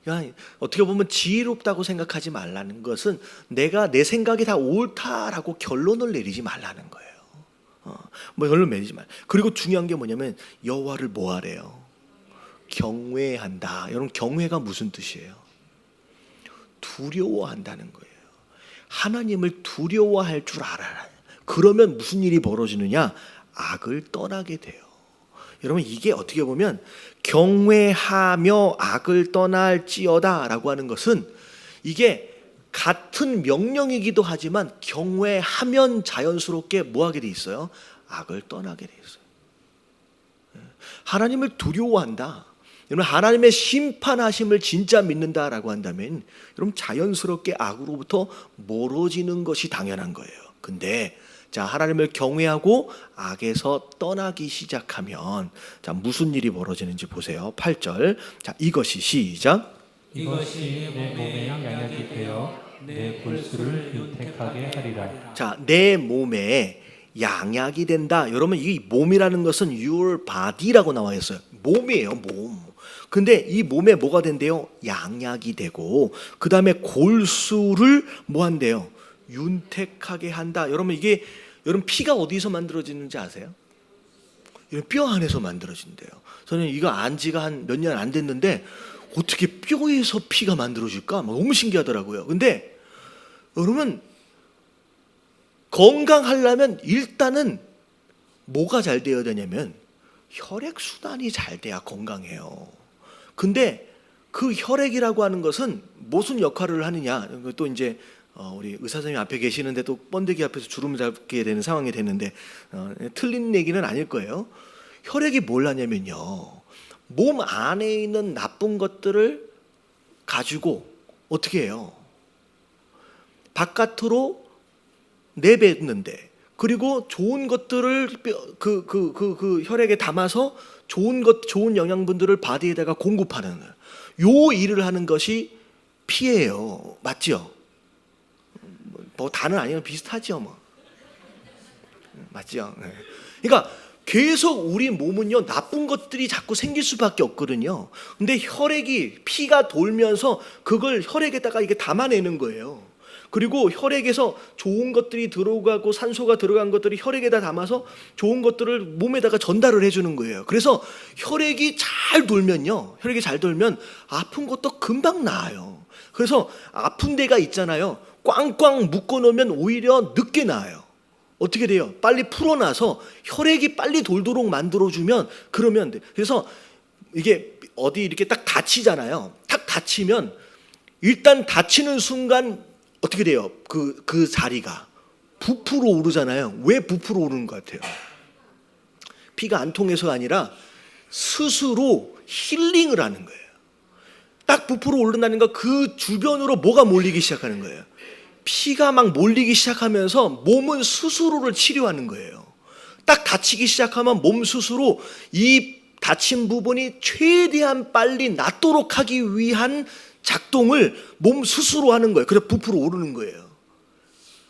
그러니까 어떻게 보면 지혜롭다고 생각하지 말라는 것은 내가 내 생각이 다 옳다라고 결론을 내리지 말라는 거예요. 결론 내리지 말. 그리고 중요한 게 뭐냐면 여호와를 뭐 하래요? 경외한다. 여러분, 경외가 무슨 뜻이에요? 두려워한다는 거예요. 하나님을 두려워할 줄 알아라. 그러면 무슨 일이 벌어지느냐? 악을 떠나게 돼요. 여러분, 이게 어떻게 보면 경외하며 악을 떠날지어다 라고 하는 것은 이게 같은 명령이기도 하지만 경외하면 자연스럽게 뭐 하게 돼 있어요? 악을 떠나게 돼 있어요. 하나님을 두려워한다. 여러분, 하나님의 심판하심을 진짜 믿는다라고 한다면 여러분 자연스럽게 악으로부터 멀어지는 것이 당연한 거예요. 근데 자, 하나님을 경외하고 악에서 떠나기 시작하면 자, 무슨 일이 벌어지는지 보세요. 8절. 자, 이것이 시작. 이것이 내 몸에 양약이 되어 내 골수를 윤택하게 하리라. 자, 내 몸에 양약이 된다. 여러분, 이 몸이라는 것은 your body라고 나와 있어요. 몸이에요, 몸. 근데 이 몸에 뭐가 된대요? 양약이 되고, 그 다음에 골수를 뭐 한대요? 윤택하게 한다. 여러분, 이게 여러분 피가 어디서 만들어지는지 아세요? 뼈 안에서 만들어진대요. 저는 이거 안 지가 한 몇 년 안 됐는데 어떻게 뼈에서 피가 만들어질까? 너무 신기하더라고요. 근데 여러분, 건강하려면 일단은 뭐가 잘 되어야 되냐면 혈액순환이 잘 돼야 건강해요. 근데 그 혈액이라고 하는 것은 무슨 역할을 하느냐. 또 이제 우리 의사 선생님 앞에 계시는데 또 번데기 앞에서 주름을 잡게 되는 상황이 되는데 틀린 얘기는 아닐 거예요. 혈액이 뭘 하냐면요, 몸 안에 있는 나쁜 것들을 가지고 어떻게 해요? 바깥으로 내뱉는데, 그리고 좋은 것들을 그 혈액에 담아서 좋은 영양분들을 바디에다가 공급하는 요 일을 하는 것이 피예요. 맞죠? 뭐 다는 아니면 비슷하죠, 뭐. 맞죠? 네. 그러니까 계속 우리 몸은요, 나쁜 것들이 자꾸 생길 수밖에 없거든요. 근데 혈액이, 피가 돌면서 그걸 혈액에다가 이게 담아내는 거예요. 그리고 혈액에서 좋은 것들이 들어가고 산소가 들어간 것들이 혈액에다 담아서 좋은 것들을 몸에다가 전달을 해주는 거예요. 그래서 혈액이 잘 돌면요, 혈액이 잘 돌면 아픈 것도 금방 나아요. 그래서 아픈 데가 있잖아요, 꽝꽝 묶어놓으면 오히려 늦게 나아요. 어떻게 돼요? 빨리 풀어놔서 혈액이 빨리 돌도록 만들어주면 그러면 돼. 그래서 이게 어디 이렇게 딱 다치잖아요. 딱 다치면 일단 다치는 순간 어떻게 돼요? 그 자리가 부풀어 오르잖아요. 왜 부풀어 오르는 것 같아요? 피가 안 통해서가 아니라 스스로 힐링을 하는 거예요. 딱 부풀어 오른다는 거, 그 주변으로 뭐가 몰리기 시작하는 거예요. 피가 막 몰리기 시작하면서 몸은 스스로를 치료하는 거예요. 딱 다치기 시작하면 몸 스스로 이 다친 부분이 최대한 빨리 낫도록 하기 위한 작동을 몸 스스로 하는 거예요. 그래서 부풀어 오르는 거예요.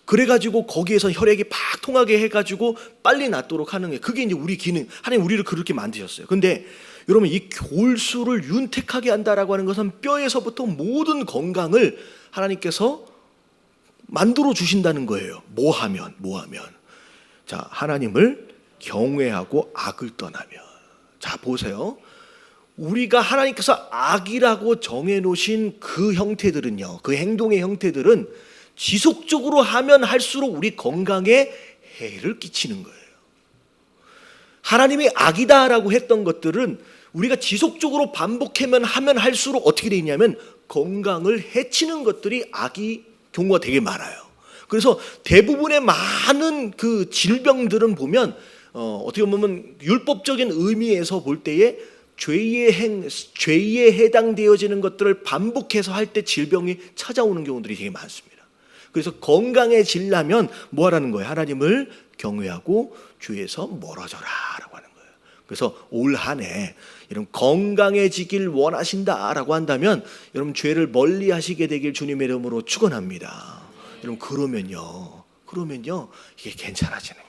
그래가지고 거기에서 혈액이 팍 통하게 해가지고 빨리 낫도록 하는 거예요. 그게 이제 우리 기능, 하나님 우리를 그렇게 만드셨어요. 근데 여러분, 이 골수를 윤택하게 한다라고 하는 것은 뼈에서부터 모든 건강을 하나님께서 만들어 주신다는 거예요. 뭐 하면? 자, 하나님을 경외하고 악을 떠나면. 자, 보세요. 우리가 하나님께서 악이라고 정해놓으신 그 형태들은요, 그 행동의 형태들은 지속적으로 하면 할수록 우리 건강에 해를 끼치는 거예요. 하나님이 악이다라고 했던 것들은 우리가 지속적으로 반복하면 하면 할수록 어떻게 되냐면 건강을 해치는 것들이 악이 경우가 되게 많아요. 그래서 대부분의 많은 그 질병들은 보면 어떻게 보면 율법적인 의미에서 볼 때에 죄에 해당되어지는 것들을 반복해서 할 때 질병이 찾아오는 경우들이 되게 많습니다. 그래서 건강해지려면 뭐 하라는 거예요? 하나님을 경외하고 죄에서 멀어져라라고 하는 거예요. 그래서 올 한 해 여러분 건강해지길 원하신다라고 한다면 여러분 죄를 멀리 하시게 되길 주님의 이름으로 축원합니다. 여러분 그러면요 이게 괜찮아지는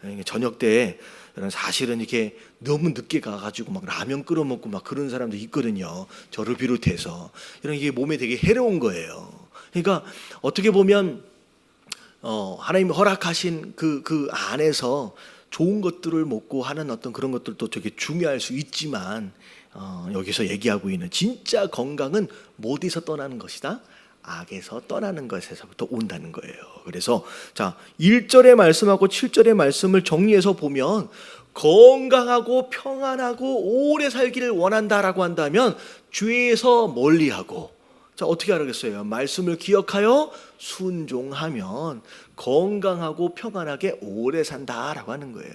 거예요. 저녁 때 사실은 이렇게 너무 늦게 가가지고 막 라면 끓여 먹고 막 그런 사람도 있거든요. 저를 비롯해서 이런 게 몸에 되게 해로운 거예요. 그러니까 어떻게 보면 하나님이 허락하신 그 안에서 좋은 것들을 먹고 하는 어떤 그런 것들도 되게 중요할 수 있지만 여기서 얘기하고 있는 진짜 건강은 어디서 떠나는 것이다? 악에서 떠나는 것에서부터 온다는 거예요. 그래서 자 1절의 말씀하고 7절의 말씀을 정리해서 보면 건강하고 평안하고 오래 살기를 원한다라고 한다면 죄에서 멀리하고 자 어떻게 하라겠어요? 말씀을 기억하여 순종하면 건강하고 평안하게 오래 산다라고 하는 거예요.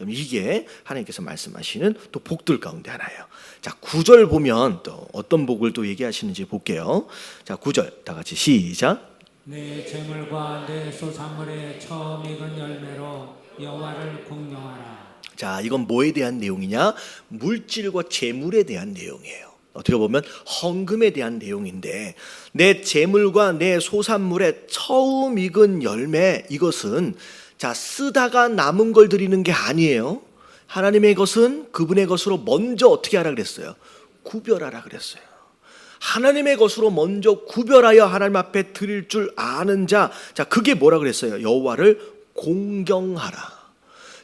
이게 하나님께서 말씀하시는 또 복들 가운데 하나예요. 자 9절 보면 또 어떤 복을 또 얘기하시는지 볼게요. 자 9절 다 같이 시작. 내 재물과 내 소산물의 처음 익은 열매로 여호와를 공경하라. 자 이건 뭐에 대한 내용이냐? 물질과 재물에 대한 내용이에요. 어떻게 보면 헌금에 대한 내용인데 내 재물과 내 소산물의 처음 익은 열매 이것은 자 쓰다가 남은 걸 드리는 게 아니에요. 하나님의 것은 그분의 것으로 먼저 어떻게 하라 그랬어요? 구별하라 그랬어요. 하나님의 것으로 먼저 구별하여 하나님 앞에 드릴 줄 아는 자, 자 그게 뭐라 그랬어요? 여호와를 공경하라.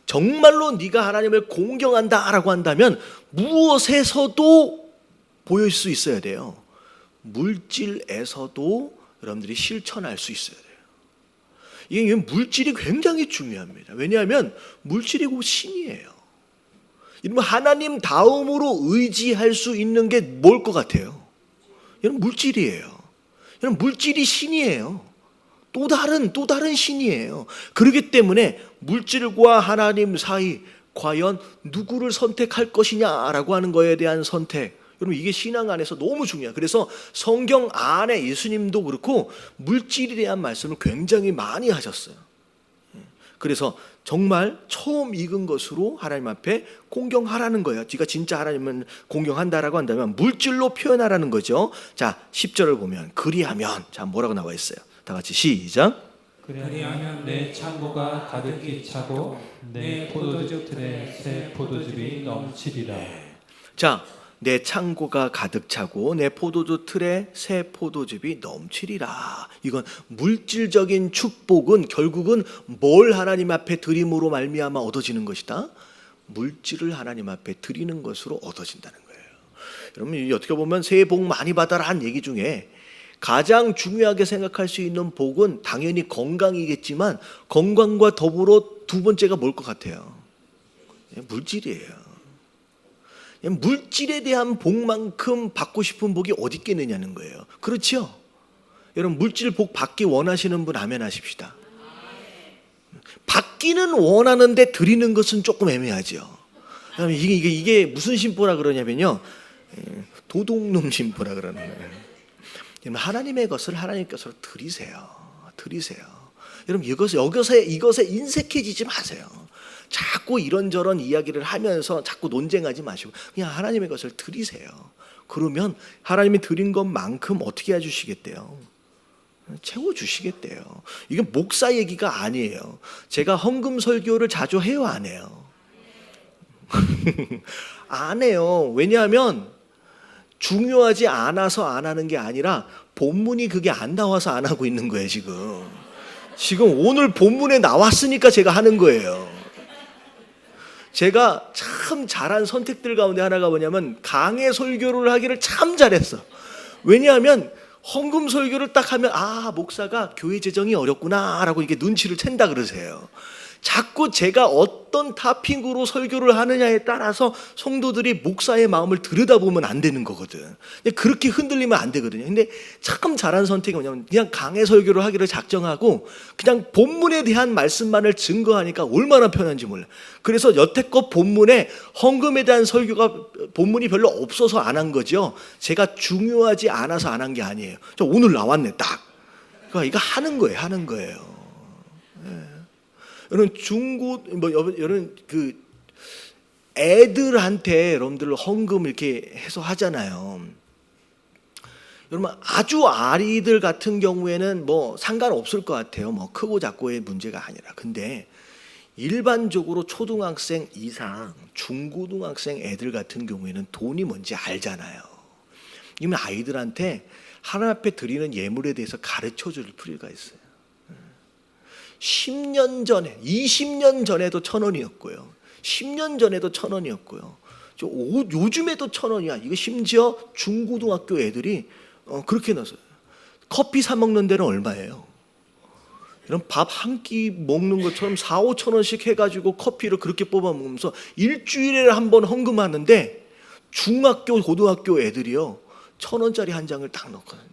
정말로 네가 하나님을 공경한다라고 한다면 무엇에서도 보일 수 있어야 돼요. 물질에서도 여러분들이 실천할 수 있어야 돼요. 이게 물질이 굉장히 중요합니다. 왜냐하면 물질이 곧 신이에요. 이러면 하나님 다음으로 의지할 수 있는 게 뭘 것 같아요? 이건 물질이에요. 이건 물질이 신이에요. 또 다른 신이에요. 그렇기 때문에 물질과 하나님 사이 과연 누구를 선택할 것이냐라고 하는 거에 대한 선택. 여러분 이게 신앙 안에서 너무 중요해요. 그래서 성경 안에 예수님도 그렇고 물질에 대한 말씀을 굉장히 많이 하셨어요. 그래서 정말 처음 익은 것으로 하나님 앞에 공경하라는 거예요. 네가 진짜 하나님을 공경한다라고 한다면 물질로 표현하라는 거죠. 자 10절을 보면 그리하면 자 뭐라고 나와 있어요? 다 같이 시작. 그리하면 내 창고가 가득히 차고 내 포도즙 틀에 새 포도즙이 넘치리라. 자, 내 창고가 가득 차고 내 포도주 틀에 새 포도즙이 넘치리라. 이건 물질적인 축복은 결국은 뭘 하나님 앞에 드림으로 말미암아 얻어지는 것이다. 물질을 하나님 앞에 드리는 것으로 얻어진다는 거예요. 여러분, 어떻게 보면 새해 복 많이 받아라는 얘기 중에 가장 중요하게 생각할 수 있는 복은 당연히 건강이겠지만 건강과 더불어 두 번째가 뭘 것 같아요? 물질이에요. 물질에 대한 복만큼 받고 싶은 복이 어디 있겠느냐는 거예요. 그렇죠? 여러분, 물질 복 받기 원하시는 분 아멘 하십시다. 받기는 원하는데 드리는 것은 조금 애매하죠. 이게 무슨 심보라 그러냐면요, 도둑놈 심보라 그러는 거예요. 하나님의 것을 하나님께서 드리세요. 여러분, 이것에 인색해지지 마세요. 자꾸 이런저런 이야기를 하면서 자꾸 논쟁하지 마시고 그냥 하나님의 것을 드리세요. 그러면 하나님이 드린 것만큼 어떻게 해주시겠대요? 채워주시겠대요. 이건 목사 얘기가 아니에요. 제가 헌금 설교를 자주 해요, 안 해요? 안 해요. 왜냐하면 중요하지 않아서 안 하는 게 아니라 본문이 그게 안 나와서 안 하고 있는 거예요. 지금 오늘 본문에 나왔으니까 제가 하는 거예요. 제가 참 잘한 선택들 가운데 하나가 뭐냐면 강해 설교를 하기를 참 잘했어. 왜냐하면 헌금 설교를 딱 하면 목사가 교회 재정이 어렵구나 라고 이게 눈치를 챈다 그러세요. 자꾸 제가 어떤 타핑으로 설교를 하느냐에 따라서 성도들이 목사의 마음을 들여다보면 안 되는 거거든. 근데 그렇게 흔들리면 안 되거든요. 근데 참 잘한 선택이 뭐냐면 그냥 강해 설교를 하기를 작정하고 그냥 본문에 대한 말씀만을 증거하니까 얼마나 편한지 몰라. 그래서 여태껏 본문에 헌금에 대한 설교가 본문이 별로 없어서 안 한 거죠. 제가 중요하지 않아서 안 한 게 아니에요. 저 오늘 나왔네 딱. 그러니까 이거 하는 거예요. 여러분 애들한테 여러분들 헌금 이렇게 해서 하잖아요. 여러분, 아주 아이들 같은 경우에는 뭐 상관없을 것 같아요. 뭐 크고 작고의 문제가 아니라. 근데 일반적으로 초등학생 이상 중고등학생 애들 같은 경우에는 돈이 뭔지 알잖아요. 이면 아이들한테 하나님 앞에 드리는 예물에 대해서 가르쳐 줄 필요가 있어요. 10년 전에, 20년 전에도 1,000원이었고요. 10년 전에도 1,000원이었고요. 요즘에도 1,000원이야. 이거 심지어 중고등학교 애들이 그렇게 넣었어요. 커피 사 먹는 데는 얼마예요? 이런 밥 한 끼 먹는 것처럼 4,000~5,000원씩 해가지고 커피를 그렇게 뽑아 먹으면서 일주일에 한 번 헌금하는데 중학교, 고등학교 애들이요 1,000원짜리 한 장을 딱 넣거든요.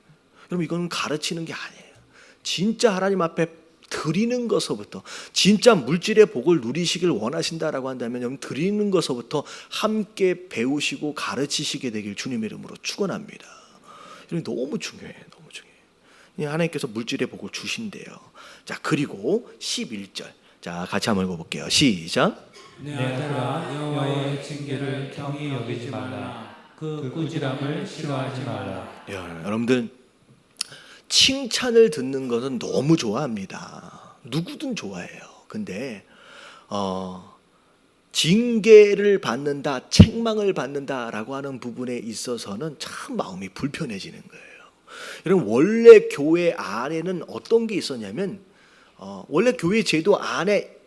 여러분, 이거는 가르치는 게 아니에요. 진짜 하나님 앞에 드리는 것서부터 진짜 물질의 복을 누리시길 원하신다라고 한다면 여러분, 드리는 것서부터 함께 배우시고 가르치시게 되길 주님의 이름으로 축원합니다. 이건 너무 중요해요. 하나님께서 물질의 복을 주신대요. 자, 그리고 11절. 자, 같이 한번 읽어볼게요. 시작. 내 아들아, 여호와의 징계를 경히 여기지 말라. 그 꾸지람을 싫어하지 말라. 여러분들, 칭찬을 듣는 것은 너무 좋아합니다. 누구든 좋아해요. 근데 징계를 받는다, 책망을 받는다라고 하는 부분에 있어서는 참 마음이 불편해지는 거예요. 여러분, 원래 교회 안에는 어떤 게 있었냐면 원래 교회 제도 안에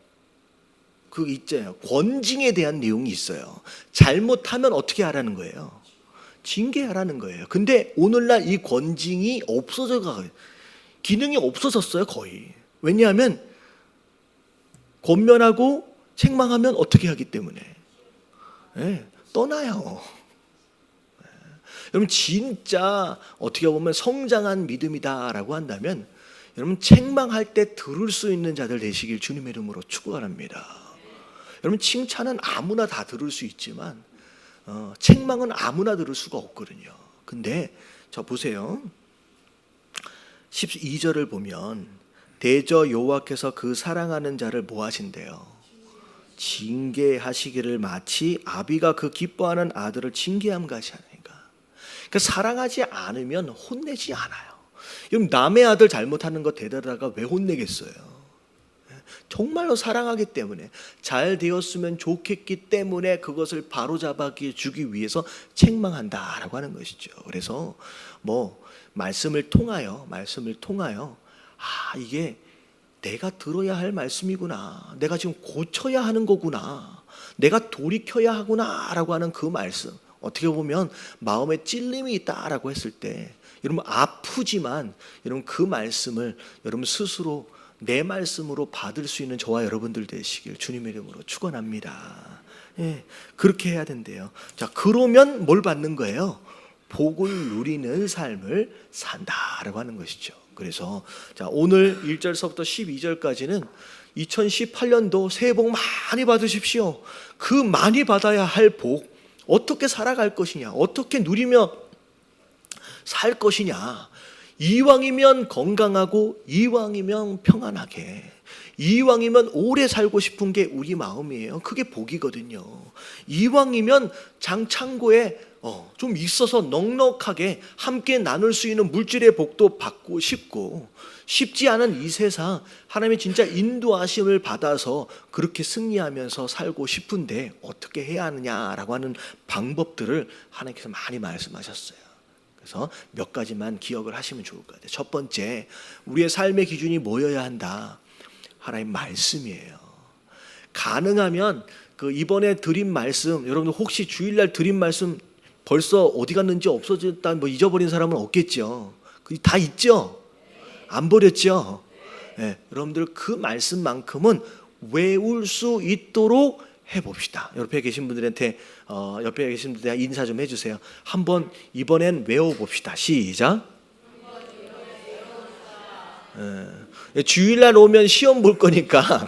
그 있잖아요. 권징에 대한 내용이 있어요. 잘못하면 어떻게 하라는 거예요? 징계하라는 거예요. 근데 오늘날 이 권징이 없어져가 기능이 없어졌어요, 거의. 왜냐하면 권면하고 책망하면 어떻게 하기 때문에 떠나요. 여러분, 진짜 어떻게 보면 성장한 믿음이다라고 한다면 여러분, 책망할 때 들을 수 있는 자들 되시길 주님의 이름으로 축원합니다. 여러분, 칭찬은 아무나 다 들을 수 있지만 책망은 아무나 들을 수가 없거든요. 근데 저 보세요. 12절을 보면 대저 여호와께서 그 사랑하는 자를 뭐 하신대요? 징계하시기를 마치 아비가 그 기뻐하는 아들을 징계함 같이 하니까. 그러니까 사랑하지 않으면 혼내지 않아요. 여러분 남의 아들 잘못하는 거 데려다가 왜 혼내겠어요? 정말로 사랑하기 때문에 잘 되었으면 좋겠기 때문에 그것을 바로잡아 주기 위해서 책망한다라고 하는 것이죠. 그래서 뭐 말씀을 통하여 이게 내가 들어야 할 말씀이구나, 내가 지금 고쳐야 하는 거구나, 내가 돌이켜야 하구나라고 하는 그 말씀, 어떻게 보면 마음에 찔림이 있다라고 했을 때 여러분 아프지만 여러분 그 말씀을 여러분 스스로 내 말씀으로 받을 수 있는 저와 여러분들 되시길 주님의 이름으로 축원합니다. 예, 그렇게 해야 된대요. 자, 그러면 뭘 받는 거예요? 복을 누리는 삶을 산다라고 하는 것이죠. 그래서 자, 오늘 1절서부터 12절까지는 2018년도 새해 복 많이 받으십시오. 그 많이 받아야 할 복 어떻게 살아갈 것이냐, 어떻게 누리며 살 것이냐. 이왕이면 건강하고 이왕이면 평안하게, 이왕이면 오래 살고 싶은 게 우리 마음이에요. 그게 복이거든요. 이왕이면 장창고에 좀 있어서 넉넉하게 함께 나눌 수 있는 물질의 복도 받고 싶고, 쉽지 않은 이 세상 하나님의 진짜 인도하심을 받아서 그렇게 승리하면서 살고 싶은데 어떻게 해야 하느냐라고 하는 방법들을 하나님께서 많이 말씀하셨어요. 그래서 몇 가지만 기억을 하시면 좋을 것 같아요. 첫 번째, 우리의 삶의 기준이 뭐여야 한다? 하나님 말씀이에요. 가능하면 그 이번에 드린 말씀, 여러분들 혹시 주일날 드린 말씀 벌써 어디 갔는지 없어졌다, 뭐 잊어버린 사람은 없겠죠. 다 있죠? 안 버렸죠? 네, 여러분들 그 말씀만큼은 외울 수 있도록 해봅시다. 옆에 계신 분들한테 인사 좀 해주세요. 한번 이번엔 외워봅시다. 시작. 주일날 오면 시험 볼 거니까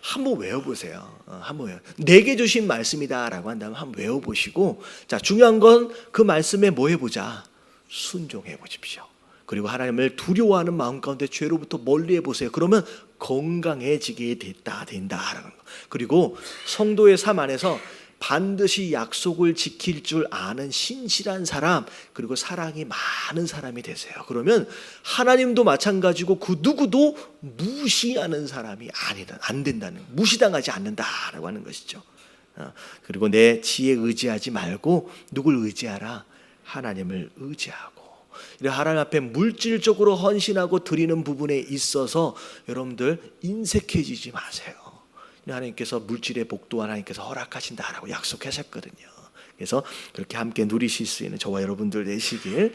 한번 외워보세요. 한번 외워. 내게 주신 말씀이다라고 한다면 한번 외워보시고, 자, 중요한 건 그 말씀에 뭐 해보자? 순종해 보십시오. 그리고 하나님을 두려워하는 마음 가운데 죄로부터 멀리 해보세요. 그러면 건강해지게 된다라는 거. 그리고 성도의 삶 안에서 반드시 약속을 지킬 줄 아는 신실한 사람, 그리고 사랑이 많은 사람이 되세요. 그러면 하나님도 마찬가지고 그 누구도 무시하는 사람이 안 된다는, 무시당하지 않는다라고 하는 것이죠. 그리고 내 지혜에 의지하지 말고 누굴 의지하라? 하나님을 의지하고. 하나님 앞에 물질적으로 헌신하고 드리는 부분에 있어서 여러분들 인색해지지 마세요. 하나님께서 물질의 복도 하나님께서 허락하신다라고 약속하셨거든요. 그래서 그렇게 함께 누리실 수 있는 저와 여러분들 되시길